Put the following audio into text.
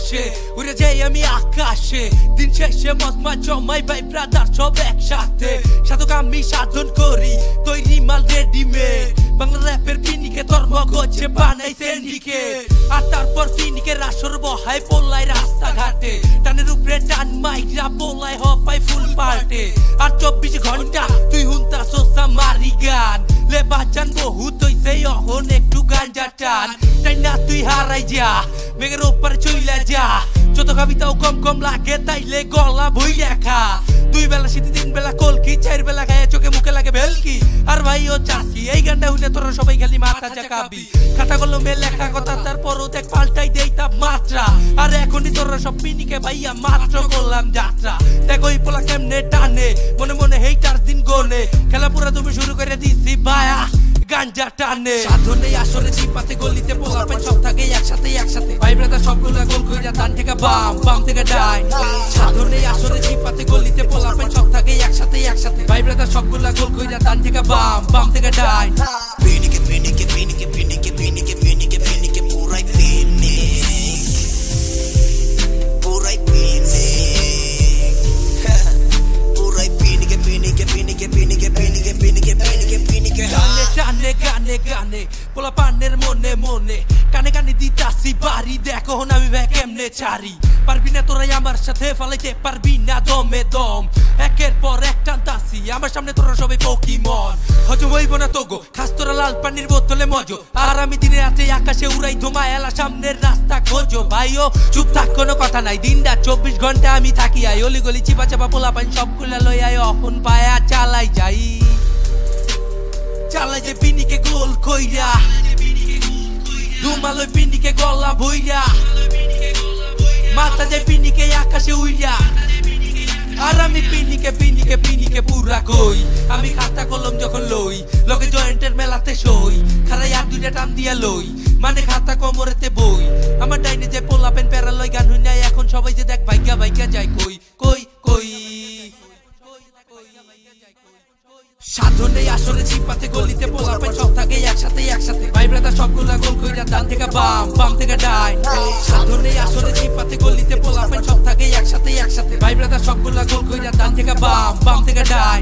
পাশে উড়ে যাই আমি আকাশে দিন শেষে মজমা জমাই ভাই ব্রাদার সব একসাথে সাধক আমি সাধন করি তৈরি মাল রেডিমেড বাংলা র্যাপের পিনিকে তোর মগজে বানাই সিন্ডিকেট আর তারপর পিনিকের আসর বহায় পোলাই রাস্তাঘাটে টানের উপরে টান মাইরা পোলাই হপাই ফুল পাল্টে আর 24 ঘন্টা তুই হুন্তা সোসা মারি গান লে বাজান বহুত হইছে অহন একটু গাঞ্জা টান তাই না তুই হারাই যা মেঘের ওপারে চইলা যা যত কবিতাও কম কম লাগে তাইলে গলা বই লেখা 2 বেলা শীতে 3 বেলা কলকি 4 বেলা খায় চোখে মুখে লাগে ভেলকি আর ভাই ও চাষি এই গানটা শুনে তোরা সবাই খালি মাথা জাকাবি খাতা কলমে লেখা কথা তারপরও দেখ পাল্টাই দেই তাপ মাত্রা আর এখনই তোরা সব পিনিকে ভাইয়া মাত্র করলাম যাত্রা দেখ ওই পোলা কেমনে টানে মনে মনে হেইটার দিন গনে খেলা পুরা তুমি শুরু করে দিছি ভায়া গাঞ্জা টানে সাধনে আসলে চিপাতে গলিতে পোলা পাই সব থাকে একসাথে একসাথে ভাই ব্রাদার সবগুলা গোল কইরা ডান থেকে বাম বাম থেকে ডাই সাধনে আসলে চিপাতে গলিতে পোলা পাই সব থাকে একসাথে একসাথে ভাই ব্রাদার সবগুলা গোল কইরা ডান থেকে বাম বাম থেকে ডাই পিনিকে পিনিকে পিনিকে পিনিকে পিনিকে পিনিকে পিনিকে পুরাই পিনিক পুরাই পিনিক পুরাই পিনিকে পিনিকে পিনিকে পিনিকে পিনিকে পিনিকে পিনিকে পিনিকে গানে গানে গানে পোলা পানের মনে মনে কানে কানে দিতাছি বাড়ি দেখো আমি ভাই কেমনে ছাড়ি পারবি না তোরাই আমার সাথে ফালাইতে পারবি না দমে দম একের পর এক টানতাছি আমার সামনে তোরা সবাই পকিমন হজম হইব না তোগো খাস তোরা লাল পানির বোতলে মজো আর আমি দিনে রাতে আকাশে উড়াই ধোমা এলা সামনের রাস্তা খোঁজো ভাইও চুপ থাক কোনো কথা নাই দিনটা 24 ঘন্টা আমি থাকি আই অলি গলি চিপা চাপা পোলা পান সবগুলা লই আই অখন পায়া চালাই যাই চালাই যে পিনিকে গোল কইরা রুমালই পিনিকে গলা বইরা মাথা যে পিনিকে আকাশে উইরা আর আমি পিনিকে পিনিকে পিনিকে পুরা কই আমি খাতা কলম যখন লই লগে জয়েন্টের মেলাতে সই খারাই আর 2টা টান দিয়া লই মানে খাতা কোমরেতে বই আমার ডাইনে যে পোলা পেন প্যারা লই গান হই নাই এখন সবাই যে দেখ ভাইগা ভাইগা যায় কই কই কই সাধনে আসলে চিপাতে গলিতে পোলা পাই সব থাকে একসাথে একসাথে ভাই ব্রাদার সবগুলা গোল কইরা ডান থেকে বাম বাম থেকে ডাই সাধনে আসলে চিপাতে গলিতে পোলা পাই সব থাকে একসাথে একসাথে ভাই ব্রাদার সবগুলা গোল কইরা ডান থেকে বাম বাম থেকে ডাই